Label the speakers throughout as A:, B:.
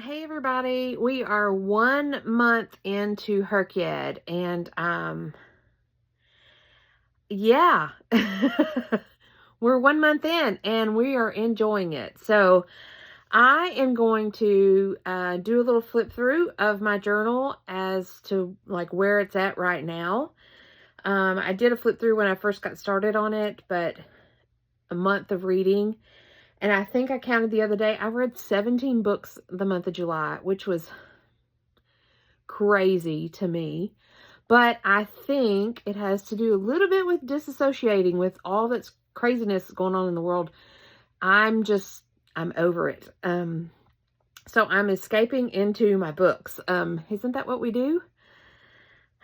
A: Hey everybody, we are 1 month into HRCYED and yeah, we're 1 month in and we are enjoying it. So I am going to do a little flip through of my journal as to like where it's at right now. I did a flip through when I first got started on it, but a month of reading. And I think I counted the other day, I read 17 books the month of July, which was crazy to me. But I think it has to do a little bit with disassociating with all that's craziness going on in the world. I'm over it. So I'm escaping into my books. Isn't that what we do?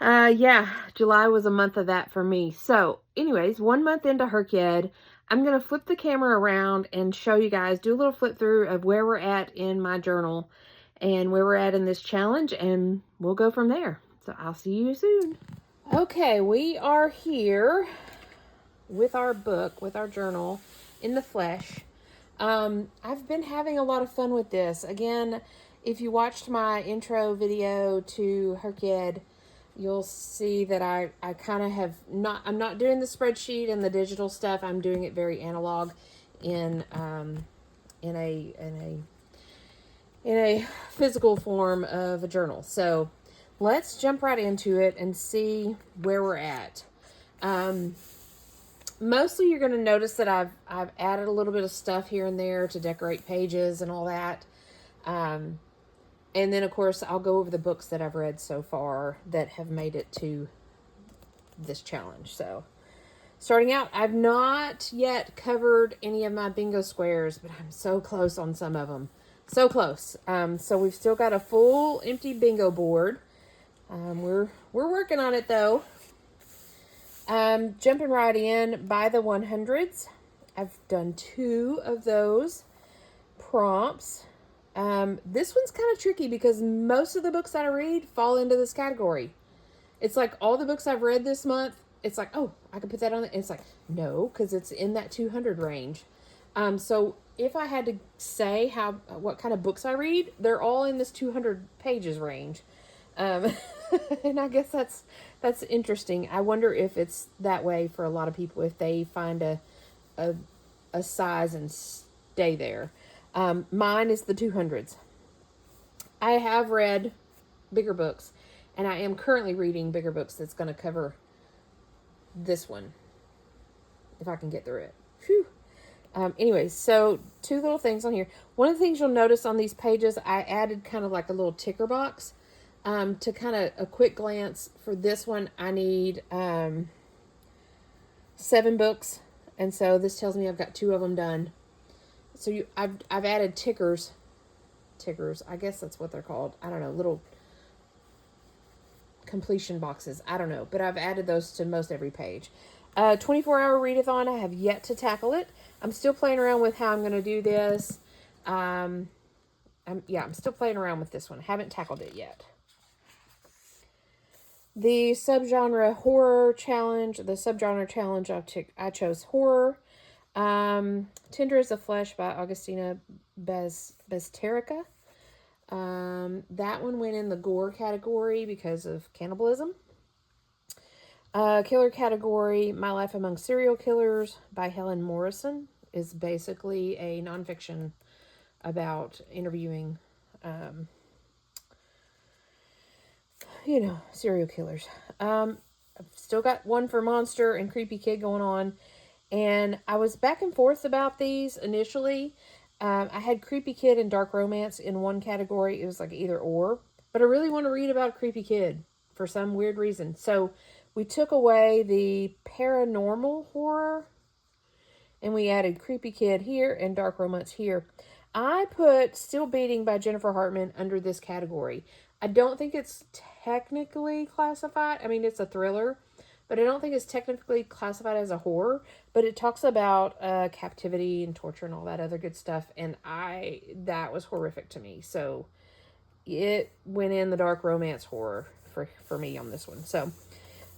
A: Yeah, July was a month of that for me. So anyways, 1 month into HRCYED, I'm going to flip the camera around and show you guys, do a little flip through of where we're at in my journal and where we're at in this challenge, and we'll go from there. So I'll see you soon. Okay, we are here with our book, with our journal in the flesh. I've been having a lot of fun with this. Again, if you watched my intro video to HRCYED, you'll see that I kind of have I'm not doing the spreadsheet and the digital stuff. I'm doing it very analog in a physical form of a journal. So let's jump right into it and see where we're at. Mostly you're going to notice that I've added a little bit of stuff here and there to decorate pages and all that. And then, of course, I'll go over the books that I've read so far that have made it to this challenge. So, starting out, I've not yet covered any of my bingo squares, but I'm so close on some of them. So close. So we've still got a full empty bingo board. We're working on it, though. Jumping right in by the 100s. I've done 2 of those prompts. This one's kind of tricky because most of the books that I read fall into this category. It's like all the books I've read this month, it's like, oh, I could put that on it. It's like, no, because it's in that 200 range. So if I had to say what kind of books I read, they're all in this 200 pages range. And I guess that's interesting. I wonder if it's that way for a lot of people, if they find a size and stay there. Mine is the 200s. I have read bigger books, and I am currently reading bigger books that's going to cover this one, if I can get through it. Whew. Anyways, so 2 little things on here. One of the things you'll notice on these pages, I added kind of like a little ticker box to kind of a quick glance. For this one, I need 7 books, and so this tells me I've got 2 of them done. So I've added tickers, I guess that's what they're called. I don't know, little completion boxes. I don't know, but I've added those to most every page. 24-hour readathon, I have yet to tackle it. I'm still playing around with how I'm going to do this. I'm still playing around with this one. Haven't tackled it yet. The subgenre horror challenge, I chose horror. Tender as the Flesh by Augustina Besterica. That one went in the gore category because of cannibalism. Killer category, My Life Among Serial Killers by Helen Morrison, is basically a nonfiction about interviewing, serial killers. I've still got one for Monster and Creepy Kid going on. And I was back and forth about these initially. I had Creepy Kid and Dark Romance in one category. It was like either or. But I really want to read about Creepy Kid for some weird reason. So we took away the paranormal horror and we added Creepy Kid here and Dark Romance here. I put Still Beating by Jennifer Hartman under this category. I don't think it's technically classified. I mean, it's a thriller, but I don't think it's technically classified as a horror. But it talks about captivity and torture and all that other good stuff. And that was horrific to me. So it went in the dark romance horror for me on this one. So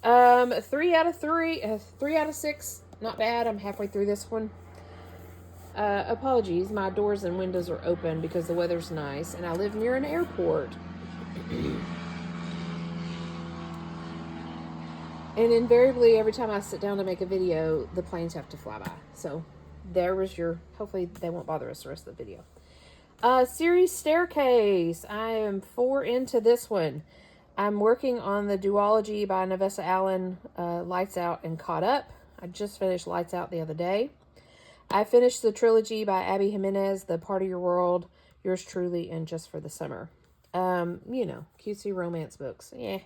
A: 3 out of 6. Not bad. I'm halfway through this one. Apologies, my doors and windows are open because the weather's nice and I live near an airport. And invariably, every time I sit down to make a video, the planes have to fly by. So there was your, hopefully they won't bother us the rest of the video. Series Staircase. I am 4 into this one. I'm working on the duology by Nevessa Allen, Lights Out and Caught Up. I just finished Lights Out the other day. I finished the trilogy by Abby Jimenez, The Part of Your World, Yours Truly, and Just for the Summer. You know, cutesy romance books. Yeah.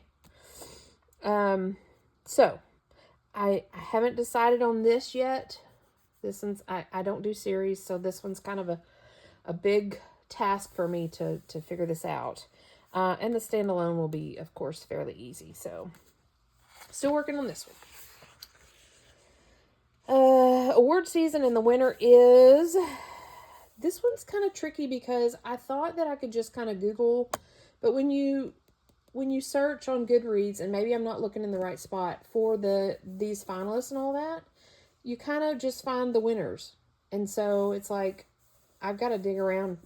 A: So, I haven't decided on this yet. This one's, I don't do series, so this one's kind of a big task for me to figure this out. And the standalone will be, of course, fairly easy. So, still working on this one. Award season in the winter is... This one's kind of tricky because I thought that I could just kind of Google, but when you search on Goodreads, and maybe I'm not looking in the right spot for these finalists and all that, you kind of just find the winners. And so it's like, I've got to dig around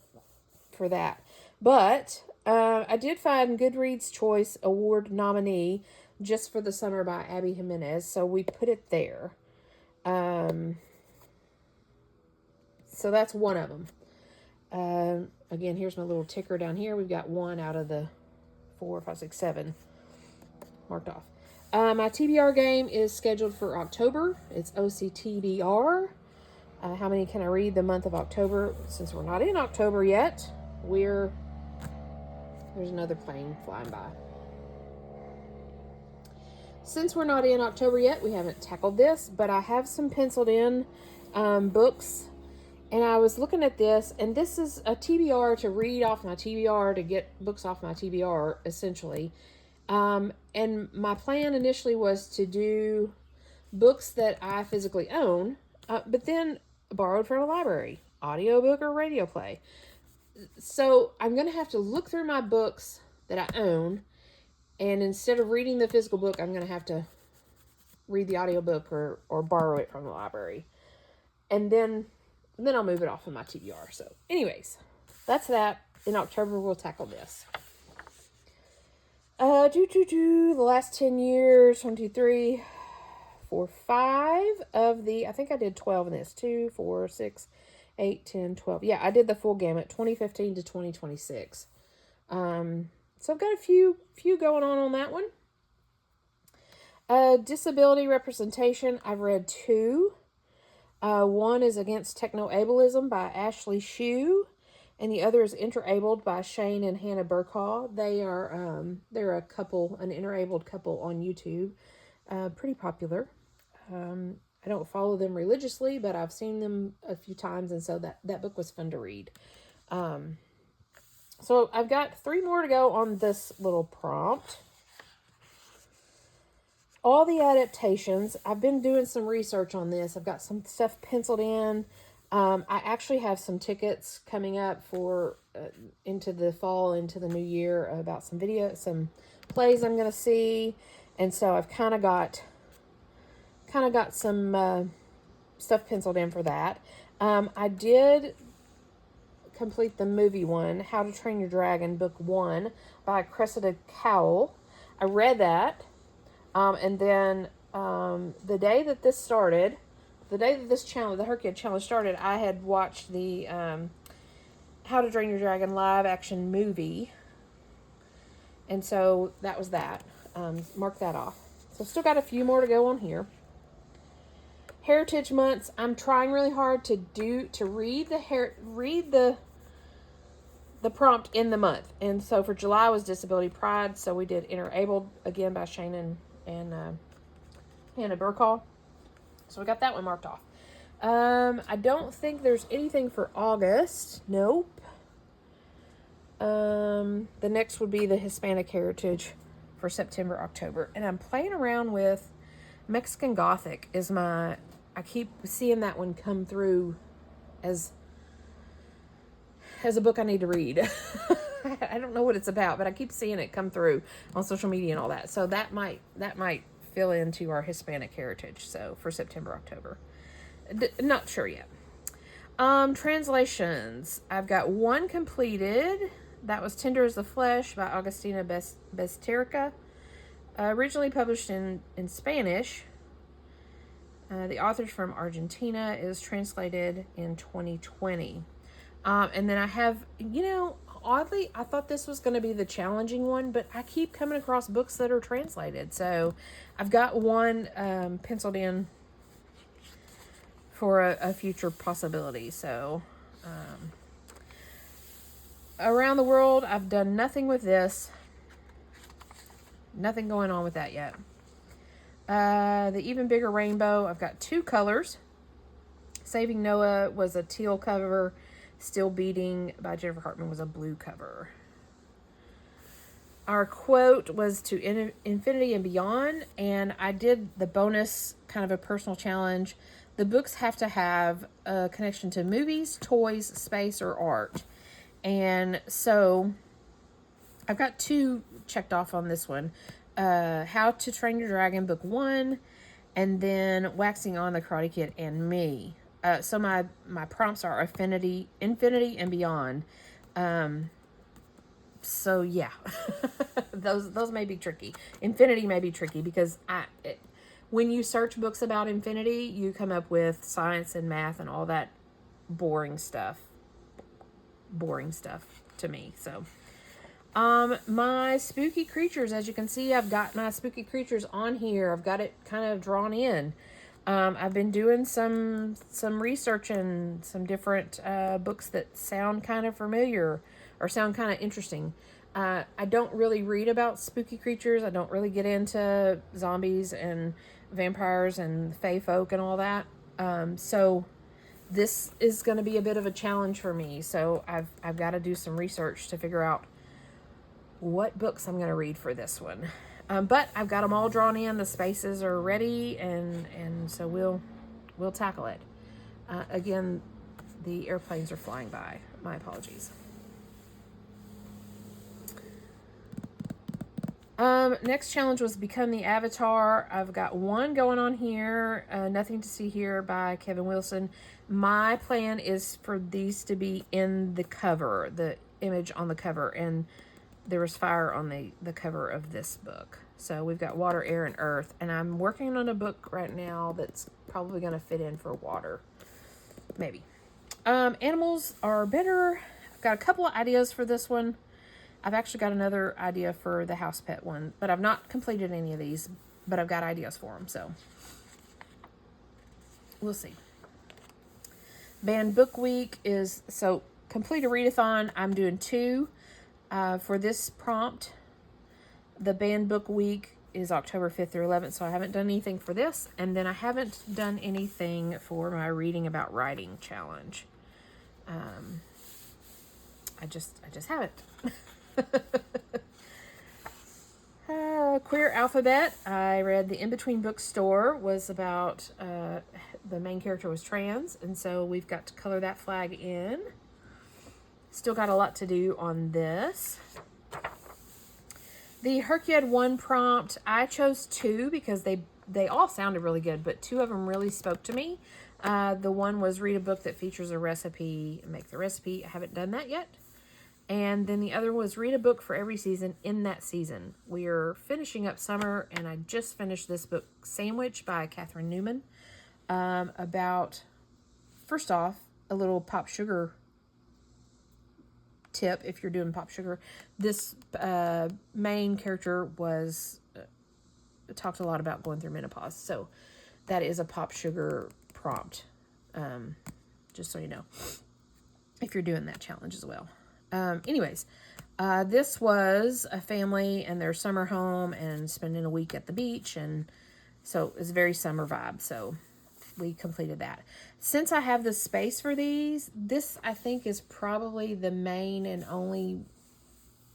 A: for that. But I did find Goodreads Choice Award nominee, Just for the Summer by Abby Jimenez. So we put it there. So that's one of them. Again, here's my little ticker down here. We've got 1 out of the 4, 5, 6, 7 marked off. My TBR game is scheduled for October. It's OCTBR. How many can I read the month of October? Since we're not in October yet, there's another plane flying by. Since we're not in October yet, we haven't tackled this, but I have some penciled in books. And I was looking at this, and this is a TBR to read off my TBR, to get books off my TBR, essentially. And my plan initially was to do books that I physically own, but then borrowed from a library, audiobook or radio play. So I'm going to have to look through my books that I own, and instead of reading the physical book, I'm going to have to read the audiobook or borrow it from the library. And then I'll move it off of my TBR. So anyways, that's that. In October, we'll tackle this. The last 10 years, 1, 2, 3, 4, 5 of the, I think I did 12 in this. 2, 4, 6, 8, 10, 12. Yeah, I did the full gamut, 2015 to 2026. So I've got a few going on that one. Disability representation, I've read 2. One is Against Techno-Ableism by Ashley Shue, and the other is Interabled by Shane and Hannah Burkaw. They're a couple, an interabled couple on YouTube. Pretty popular. I don't follow them religiously, but I've seen them a few times, and so that book was fun to read. So I've got 3 more to go on this little prompt. All the adaptations, I've been doing some research on this. I've got some stuff penciled in. I actually have some tickets coming up for into the fall, into the new year, about some plays I'm going to see. And so I've kind of got some stuff penciled in for that. I did complete the movie one, How to Train Your Dragon, book 1 by Cressida Cowell. I read that. And then the day that this started, the HRCYED challenge started, I had watched the How to Train Your Dragon live action movie. And so that was that. Mark that off. So still got a few more to go on here. Heritage months, I'm trying really hard to read the prompt in the month. And so for July was Disability Pride. So we did Interabled again by Shane and Hannah Burkaw. So we got that one marked off. I don't think there's anything for August. Nope. The next would be the Hispanic Heritage for September, October. And I'm playing around with Mexican Gothic I keep seeing that one come through as a book I need to read. I don't know what it's about, but I keep seeing it come through on social media and all that. So that might fill into our Hispanic Heritage. So for September, October, not sure yet. Translations. I've got one completed. That was Tender as the Flesh by Agustina Besterica. Originally published in Spanish. The author's from Argentina. Is translated in 2020. And then I have, oddly, I thought this was going to be the challenging one, but I keep coming across books that are translated. So I've got one penciled in for a future possibility. So Around the World, I've done nothing with this. Nothing going on with that yet. The Even Bigger Rainbow, I've got 2 colors. Saving Noah was a teal cover. Still Beating by Jennifer Hartman was a blue cover. Our quote was To Infinity and Beyond, and I did the bonus, kind of a personal challenge. The books have to have a connection to movies, toys, space, or art. And so I've got 2 checked off on this one. How to Train Your Dragon, book 1, and then Waxing on the Karate Kid and Me. So my prompts are Infinity and Beyond. So yeah, those may be tricky. Infinity may be tricky because when you search books about infinity, you come up with science and math and all that boring stuff to me. So, my spooky creatures, as you can see, I've got my spooky creatures on here. I've got it kind of drawn in. I've been doing some research and some different books that sound kind of familiar or sound kind of interesting. I don't really read about spooky creatures. I don't really get into zombies and vampires and fae folk and all that. So this is going to be a bit of a challenge for me. So I've got to do some research to figure out what books I'm going to read for this one. But I've got them all drawn in. The spaces are ready, and so we'll tackle it. Again, the airplanes are flying by. My apologies. Next challenge was Become the Avatar. I've got one going on here. Nothing to See Here by Kevin Wilson. My plan is for these to be in the cover, the image on the cover, and there was fire on the cover of this book. So we've got water, air, and earth. And I'm working on a book right now that's probably going to fit in for water. Maybe. Animals Are Better. I've got a couple of ideas for this one. I've actually got another idea for the house pet one, but I've not completed any of these, but I've got ideas for them. So we'll see. Banned Book Week is, so complete a readathon. I'm doing 2. For this prompt, the Banned Book Week is October 5th through 11th, so I haven't done anything for this, and then I haven't done anything for my Reading About Writing challenge. I just haven't. Queer Alphabet. I read The In-Between Bookstore, was about the main character was trans, and so we've got to color that flag in. Still got a lot to do on this. The HRCYED 1 prompt, I chose 2 because they all sounded really good, but 2 of them really spoke to me. The one was read a book that features a recipe and make the recipe. I haven't done that yet. And then the other was read a book for every season in that season. We are finishing up summer, and I just finished this book, Sandwich by Catherine Newman, about, first off, a little pop sugar tip if you're doing pop sugar. This main character was talked a lot about going through menopause, so that is a pop sugar prompt, just so you know, if you're doing that challenge as well. Anyways, this was a family and their summer home and spending a week at the beach, and so it's a very summer vibe, so we completed that. Since I have the space for these, this I think is probably the main and only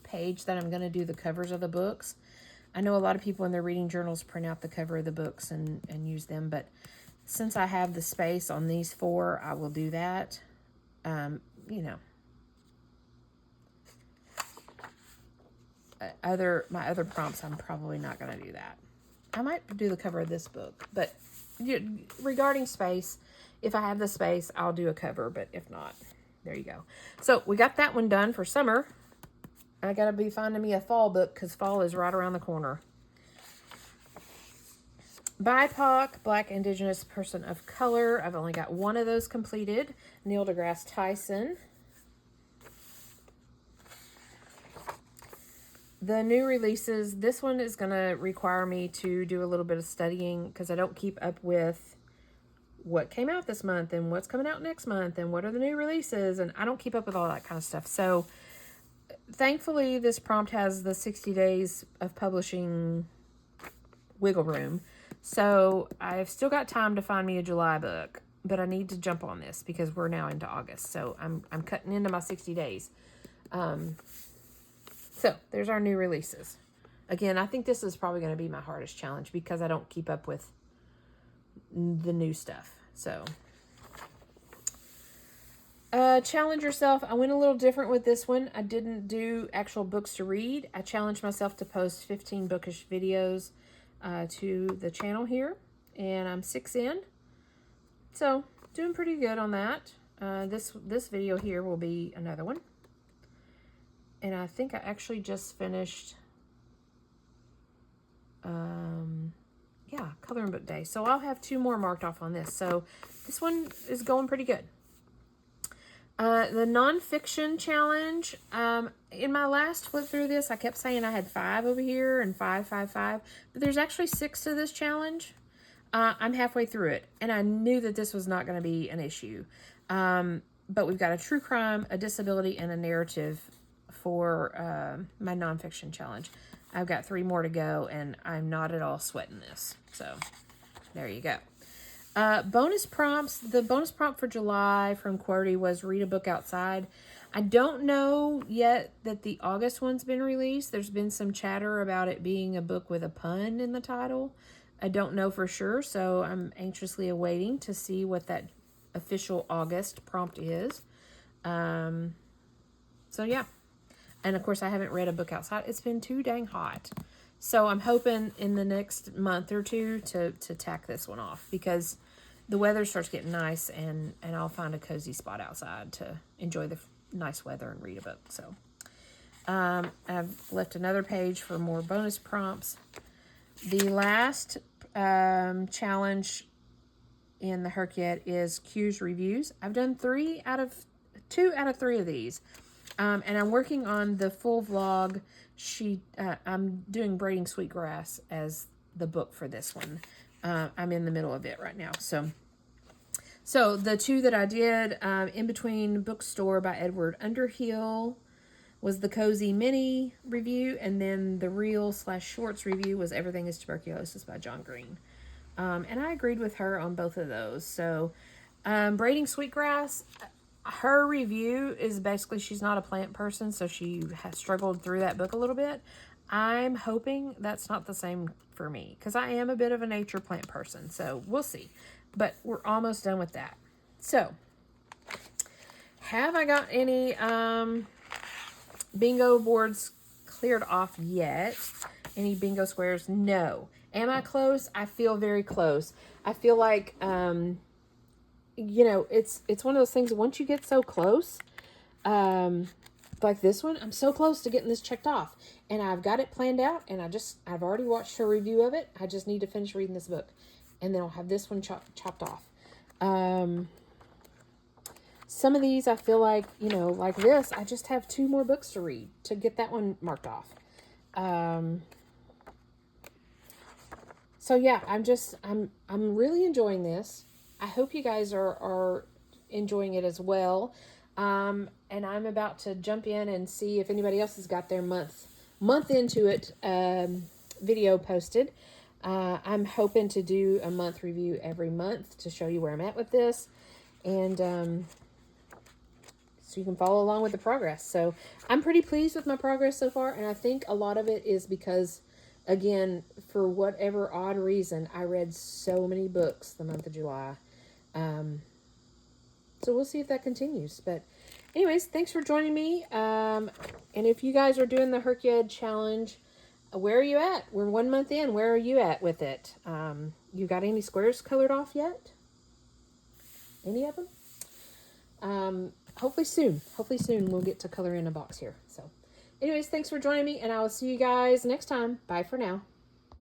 A: page that I'm going to do the covers of the books. I know a lot of people in their reading journals print out the cover of the books and use them, but since I have the space on these 4, I will do that. My other prompts, I'm probably not going to do that. I might do the cover of this book, but regarding space, If I have the space, I'll do a cover, but if not, there you go. So we got that one done for summer. I gotta be finding me a fall book because fall is right around the corner. BIPOC, Black Indigenous Person of Color. I've only got one of those completed. Neil deGrasse Tyson. The new releases, this one is going to require me to do a little bit of studying because I don't keep up with what came out this month and what's coming out next month and what are the new releases, and I don't keep up with all that kind of stuff. So thankfully this prompt has the 60 days of publishing wiggle room. So I've still got time to find me a July book, but I need to jump on this because we're now into August. So I'm cutting into my 60 days. So there's our new releases. Again, I think this is probably going to be my hardest challenge because I don't keep up with the new stuff. So challenge yourself. I went a little different with this one. I didn't do actual books to read. I challenged myself to post 15 bookish videos to the channel here, and I'm 6 in. So doing pretty good on that. This video here will be another one. And I think I actually just finished, coloring book day. So I'll have 2 more marked off on this. So this one is going pretty good. The nonfiction challenge, in my last flip through this, I kept saying I had 5 over here and 5, 5, 5. But there's actually 6 to this challenge. I'm halfway through it. And I knew that this was not going to be an issue. But we've got a true crime, a disability, and a narrative for my nonfiction challenge. I've got 3 more to go, and I'm not at all sweating this. So there you go. Bonus prompts. The bonus prompt for July from QWERTY was read a book outside. I don't know yet that the August one's been released. There's been some chatter about it being a book with a pun in the title. I don't know for sure, so I'm anxiously awaiting to see what that official August prompt is. So yeah. And of course, I haven't read a book outside. It's been too dang hot. So I'm hoping in the next month or 2 to tack this one off because the weather starts getting nice and I'll find a cozy spot outside to enjoy the nice weather and read a book. So I've left another page for more bonus prompts. The last challenge in the HRCYED is Q's reviews. I've done 2 out of 3 of these. And I'm working on the full vlog. I'm doing Braiding Sweetgrass as the book for this one. I'm in the middle of it right now. So the 2 that I did, In Between Bookstore by Edward Underhill was the Cozy Mini review. And then the Real/Shorts review was Everything is Tuberculosis by John Green. And I agreed with her on both of those. So Braiding Sweetgrass, her review is basically she's not a plant person, so she has struggled through that book a little bit. I'm hoping that's not the same for me because I am a bit of a nature plant person, so we'll see. But we're almost done with that. So, have I got any bingo boards cleared off yet? Any bingo squares? No. Am I close? I feel very close. I feel like you know, it's one of those things, once you get so close, like this one, I'm so close to getting this checked off. And I've got it planned out, and I've already watched her review of it. I just need to finish reading this book. And then I'll have this one chopped off. Some of these, I feel like, you know, like this, I just have 2 more books to read to get that one marked off. So yeah, I'm really enjoying this. I hope you guys are enjoying it as well. And I'm about to jump in and see if anybody else has got their month into it video posted. I'm hoping to do a month review every month to show you where I'm at with this. And so you can follow along with the progress. So I'm pretty pleased with my progress so far. And I think a lot of it is because, again, for whatever odd reason, I read so many books the month of July. So we'll see if that continues. But anyways, thanks for joining me. And if you guys are doing the HRCYED challenge, where are you at? We're 1 month in. Where are you at with it? You got any squares colored off yet? any of them. Hopefully soon. Hopefully soon we'll get to color in a box here. So anyways, thanks for joining me, and I will see you guys next time. Bye for now.